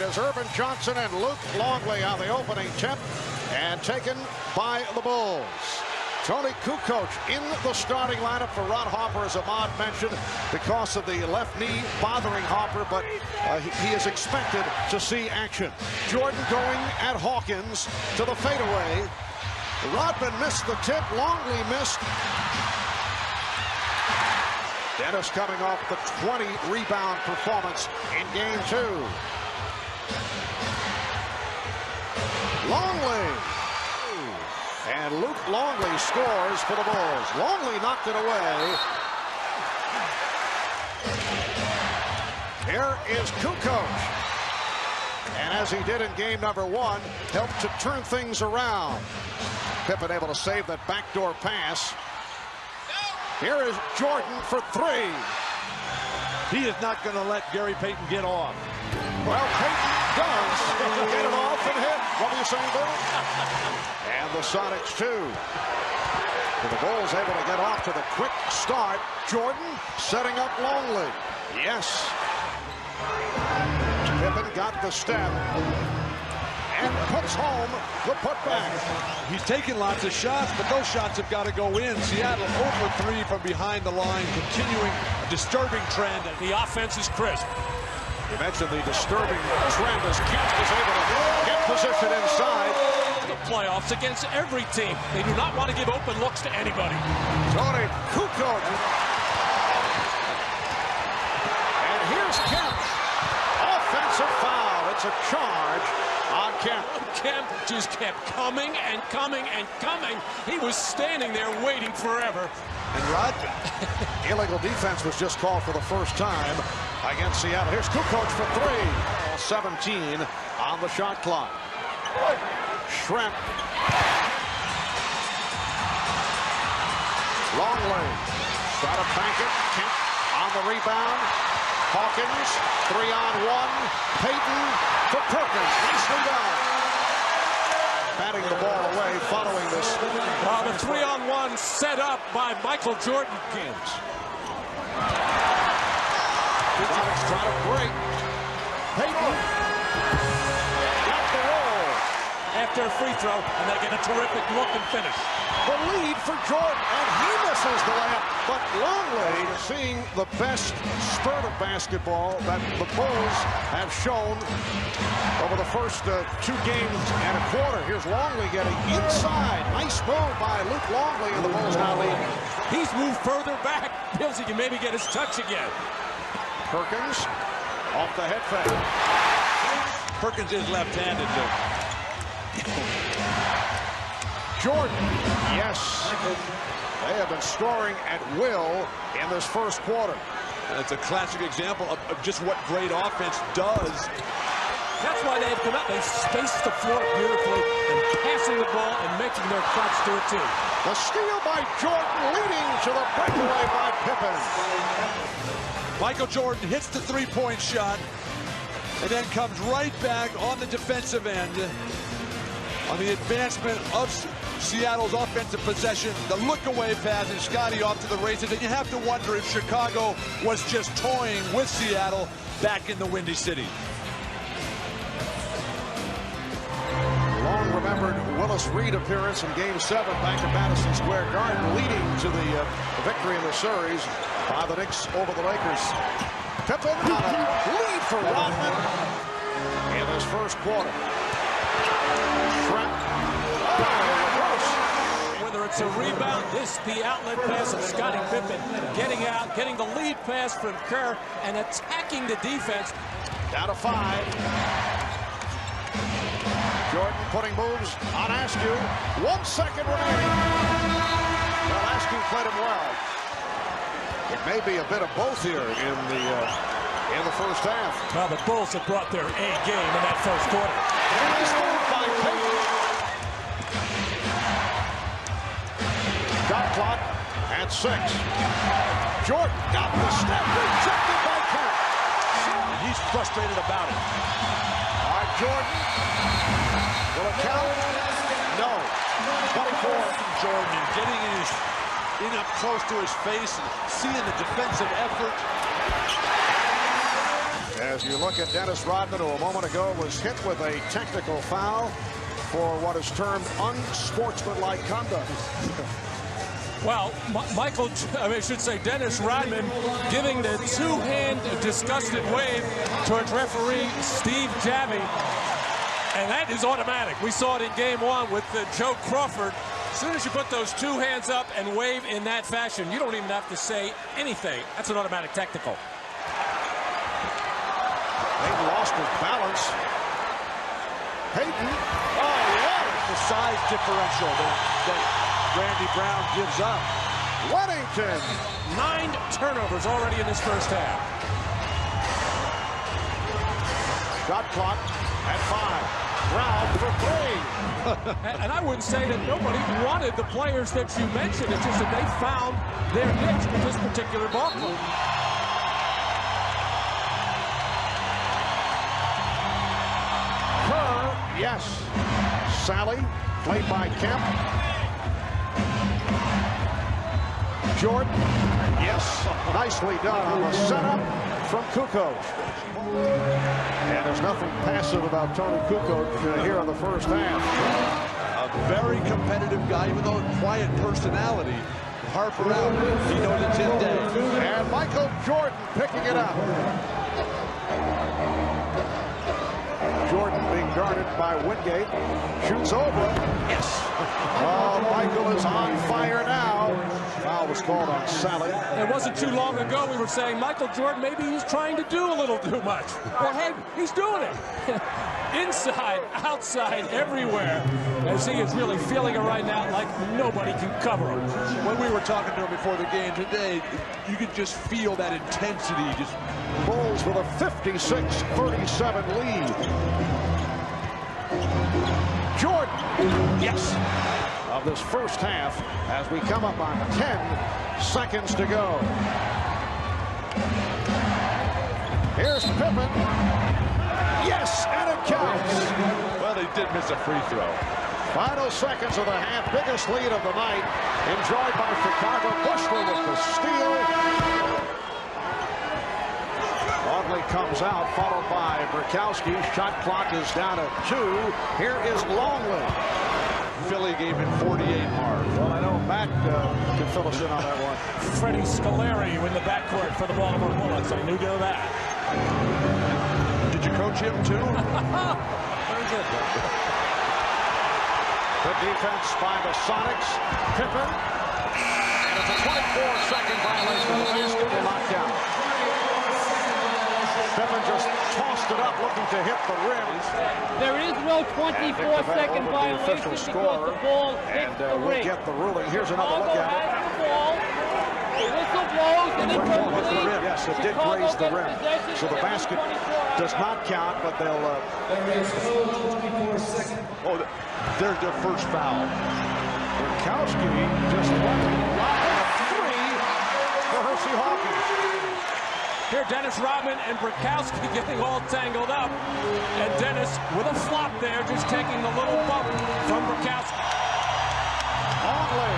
is Urban Johnson and Luke Longley on the opening tip, and taken by the Bulls. Tony Kukoc in the starting lineup for Ron Harper, as Ahmad mentioned, because of the left knee bothering Harper, but he is expected to see action. Jordan going at Hawkins to the fadeaway. Rodman missed the tip. Longley missed. Dennis coming off the 20-rebound performance in Game 2. Longley. And Luke Longley scores for the Bulls. Longley knocked it away. Here is Kukoc. And as he did in game number 1, helped to turn things around. Pippen able to save that backdoor pass. Here is Jordan for 3. He is not going to let Gary Payton get off. Well, Payton does get it off and hit. What are you saying, Bill? And the Sonics, too. And the Bulls able to get off to the quick start. Jordan setting up Longley. Yes. Pippen got the step and puts home the putback. He's taking lots of shots, but those shots have got to go in. Seattle 0 for 3 from behind the line, continuing a disturbing trend. The offense is crisp. You mentioned the disturbing trend as Kemp is able to get position inside. The playoffs against every team. They do not want to give open looks to anybody. Tony Kukoc. And here's Kemp. Offensive foul. It's a charge on Kemp. Kemp just kept coming and coming and coming. He was standing there waiting forever. And Rod, illegal defense was just called for the first time against Seattle. Here's Kukoc for 3. 17 on the shot clock. Schrempf. Longley. Try to bank it. Kemp on the rebound. Hawkins, 3-on-1. Payton for Perkins. Nicely done. Batting the ball away following this. The 3-on-1 set up by Michael Jordan. Games. Sonics try to break. Payton got the roll. After a free throw, and they get a terrific look and finish. The lead for Jordan, and he misses the layup. But Longley seeing the best spurt of basketball that the Bulls have shown over the first 2 games and a quarter. Here's Longley getting inside. Nice move by Luke Longley, and the Bulls now lead. He's moved further back. Feels he can maybe get his touch again. Perkins off the head fake. Perkins is left-handed, too. Jordan, yes. They have been scoring at will in this first quarter. That's a classic example of just what great offense does. That's why they've come out. They spaced the floor beautifully and passing the ball and making their shots do it too. The steal by Jordan, leading to the breakaway by Pippen. Michael Jordan hits the three-point shot and then comes right back on the defensive end on the advancement of Seattle's offensive possession. The look-away pass and Scotty off to the races, and you have to wonder if Chicago was just toying with Seattle back in the Windy City. Long-remembered Willis Reed appearance in Game 7 back at Madison Square Garden, leading to the victory in the series by the Knicks over the Lakers. Pippen on a lead for Rodman in this first quarter. Schrempf. Whether it's a rebound, the outlet pass of Scottie Pippen, getting out, getting the lead pass from Kerr, and attacking the defense. Down to 5. Jordan putting moves on Askew. 1 second remaining. Well, Askew played him well. It may be a bit of both here in the first half. Well, the Bulls have brought their A game in that first quarter. Nice move by Payton. Shot clock at 6. Jordan got the step, rejected by Kemp. He's frustrated about it. All right, Jordan. Will it count? No. 24. Jordan getting in up close to his face and seeing the defensive effort. As you look at Dennis Rodman, who a moment ago was hit with a technical foul for what is termed unsportsmanlike conduct. Well, I should say Dennis Rodman giving the two-hand disgusted wave towards referee Steve Javy. And that is automatic. We saw it in game one with Joe Crawford. As soon as you put those two hands up and wave in that fashion, you don't even have to say anything. That's an automatic technical. Payton lost his balance. Payton, The size differential that Randy Brown gives up. Weddington. 9 turnovers already in this first half. Shot clock at 5. Brown for 3. And I wouldn't say that nobody wanted the players that you mentioned. It's just that they found their niche with this particular ball club. Kerr, yes. Sally, played by Kemp. Jordan, yes. Nicely done on the setup from Kukoc. And there's nothing passive about Tony Kukoc here in the first half. A very competitive guy, even though a quiet personality. Harper out, he knows it's his day. And Michael Jordan picking it up. Jordan being guarded by Wingate. Shoots over. Yes. Oh, Michael is on fire now. Foul was called on Sally. It wasn't too long ago we were saying Michael Jordan, maybe he's trying to do a little too much. Well, hey, he's doing it. Inside, outside, everywhere. As he is really feeling it right now like nobody can cover him. When we were talking to him before the game today, you could just feel that intensity. Just Bulls with a 56-37 lead. Jordan, yes, of this first half as we come up on 10 seconds to go. Here's Pippen. Yes, and it counts. well, they did miss a free throw. Final seconds of the half, biggest lead of the night, enjoyed by Chicago. Bushler with the steal. Audley comes out, followed by Brikowski. Shot clock is down at 2. Here is Longley. Philly gave him 48 hard. Well, I know Matt can fill us in on that one. Freddie Scolari in the backcourt for the Baltimore Bullets. I knew that. Did you coach him too? Very good. Good defense by the Sonics. Pippen. And it's a 24-second violation of the basketball knockdown. Pippen just tossed it up looking to hit the rim. There is no 24-second violation because the ball hits the we'll ring. get the ruling. Here's another look at it. Has the ball. The whistle blows and it goes to the rim. Yes, it did graze the rim. So the basket does not count, but they'll... Oh, there's their first foul. Brikowski just let it ride a 3 for Hersey Hawkins. Here, Dennis Rodman and Brikowski getting all tangled up. And Dennis with a flop there, just taking the little bump from Brikowski. Audley.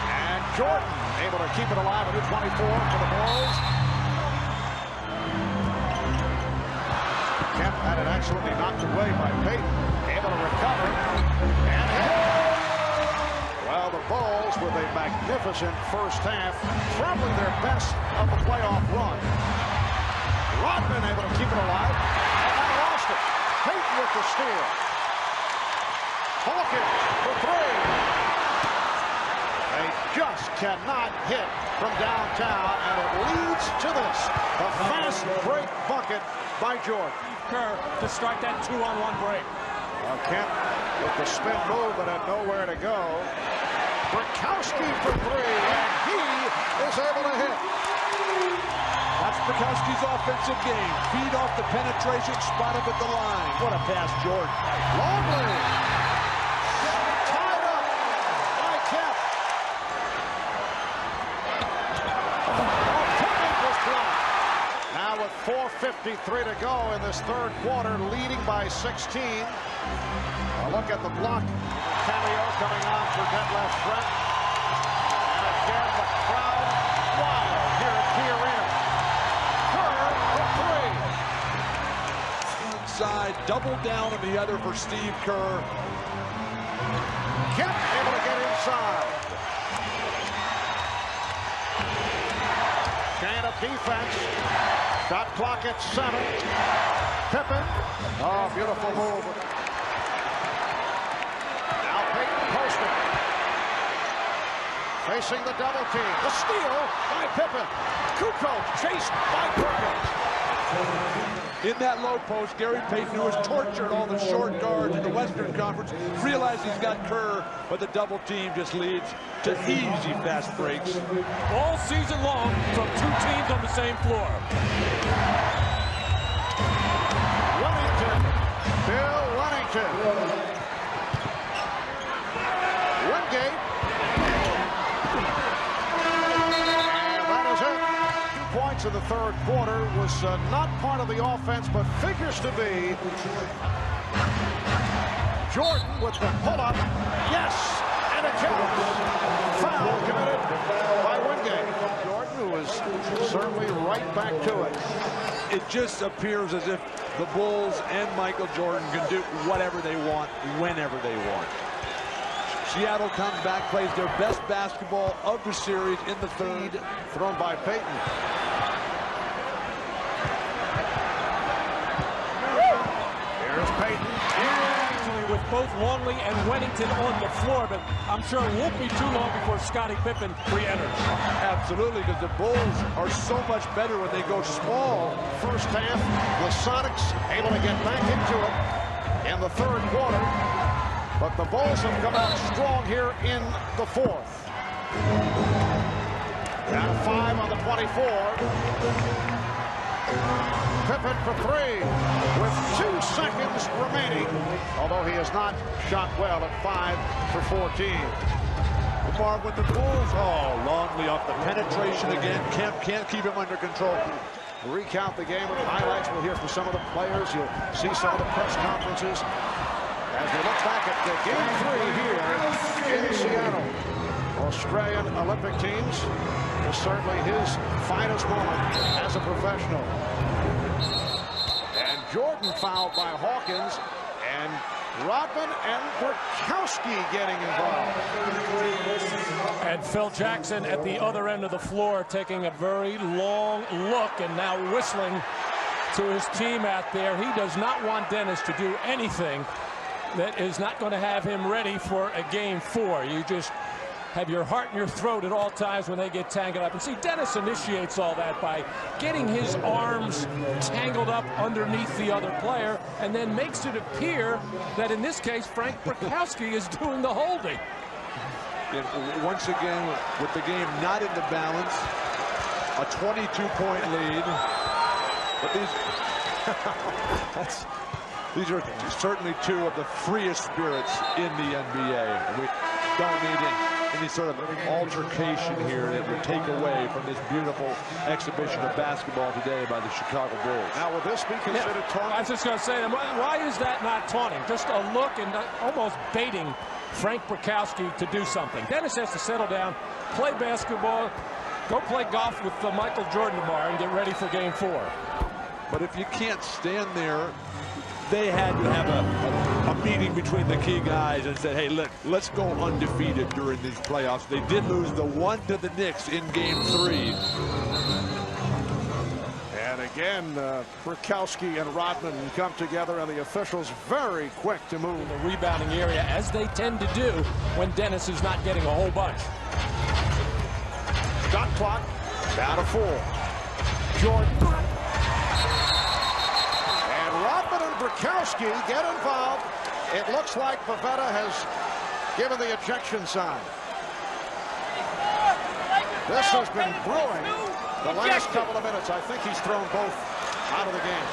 And Jordan able to keep it alive at 24 for the Bulls. Kemp had it excellently knocked away by Payton. Able to recover. And hit. Well, the Bulls with a magnificent first half, probably their best of the playoff run. Rodman able to keep it alive, and now lost it. Payton with the steal. Hawkins for 3. They just cannot hit from downtown, and it leads to this. A fast break bucket by Jordan. Kerr to start that 2-on-1 break. Kemp with the spin move, but had nowhere to go. Brikowski for 3, and he is able to hit. That's Brikowski's offensive game. Feed off the penetration, spot up at the line. What a pass, Jordan. Longley. Tied up by Kemp. Pippen was blocked. Now with 4:53 to go in this third quarter, leading by 16. A look at the block. Cameo coming on for Detlef Schrempf. And again, the crowd wild here at Key Arena. Kerr side, double down on the other for Steve Kerr. Kemp able to get inside. Can of defense. Shot clock at 7. Pippen. Oh, beautiful move. Now Payton posting. Facing the double team. The steal by Pippen. Kukoc chased by Perkins. In that low post, Gary Payton, who has tortured all the short guards in the Western Conference, realized he's got Kerr, but the double team just leads to easy fast breaks. All season long from two teams on the same floor. Wellington. Bill Wellington. Wingate. And that is it. 2 points in the third quarter was not part of the offense, but figures to be. Jordan with the pull-up. Yes, and it counts. Foul committed by Wingate. Jordan, who is certainly right back to it. It just appears as if the Bulls and Michael Jordan can do whatever they want, whenever they want. Seattle comes back, plays their best basketball of the series in the third. Thrown by Payton. Here's Payton. With both Longley and Wennington on the floor, but I'm sure it won't be too long before Scottie Pippen re-enters. Absolutely, because the Bulls are so much better when they go small. First half, the Sonics able to get back into it in the third quarter, but the Bulls have come out strong here in the fourth. Down 5 on the 24. Pippen for 3 with 2 seconds remaining, although he has not shot well at 5 for 14. Lamar with the Bulls. Oh, Longley off the penetration again. Kemp can't keep him under control. Recount the game with highlights. We'll hear from some of the players. You'll see some of the press conferences as we look back at game 3 here in Seattle. Australian Olympic teams was certainly his finest moment as a professional. And Jordan fouled by Hawkins, and Rodman and Burkowski getting involved. And Phil Jackson at the other end of the floor taking a very long look and now whistling to his team out there. He does not want Dennis to do anything that is not going to have him ready for a game 4. You just have your heart in your throat at all times when they get tangled up. And see, Dennis initiates all that by getting his arms tangled up underneath the other player and then makes it appear that in this case, Frank Burkowski is doing the holding. And once again, with the game not in the balance, a 22-point lead. But these are certainly 2 of the freest spirits in the NBA. And we don't need any sort of altercation here that would take away from this beautiful exhibition of basketball today by the Chicago Bulls. Now, will this be considered taunting? I was just going to say, why is that not taunting? Just a look and almost baiting Frank Burkowski to do something. Dennis has to settle down, play basketball, go play golf with Michael Jordan tomorrow and get ready for game 4. But if you can't stand there, they had to have a meeting between the key guys and said, hey, let's go undefeated during these playoffs. They did lose the 1 to the Knicks in game 3. And again, Burkowski and Rodman come together, and the officials very quick to move in the rebounding area, as they tend to do when Dennis is not getting a whole bunch. Shot clock down to 4. Jordan. Rodman and Burkowski get involved. It looks like Pavetta has given the ejection sign. This has been brewing the last couple of minutes. I think he's thrown both out of the game.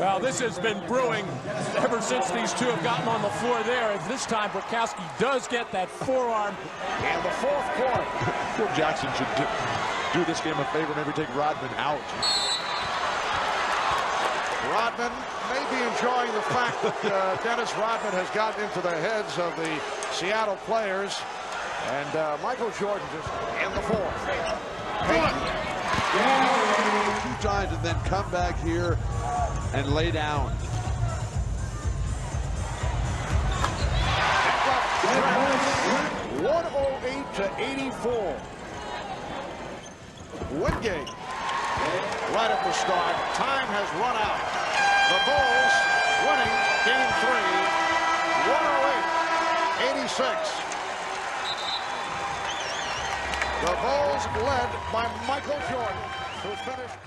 Well, this has been brewing ever since these 2 have gotten on the floor there. And this time, Burkowski does get that forearm. In the fourth quarter. Phil Jackson should do this game a favor, maybe take Rodman out. Rodman may be enjoying the fact that Dennis Rodman has gotten into the heads of the Seattle players. And Michael Jordan just in the fourth. Two times and then come back here and lay down. 108 to 84. Wingate right at the start. Time has run out. The Bulls winning game 3, 108-86. The Bulls led by Michael Jordan, who finished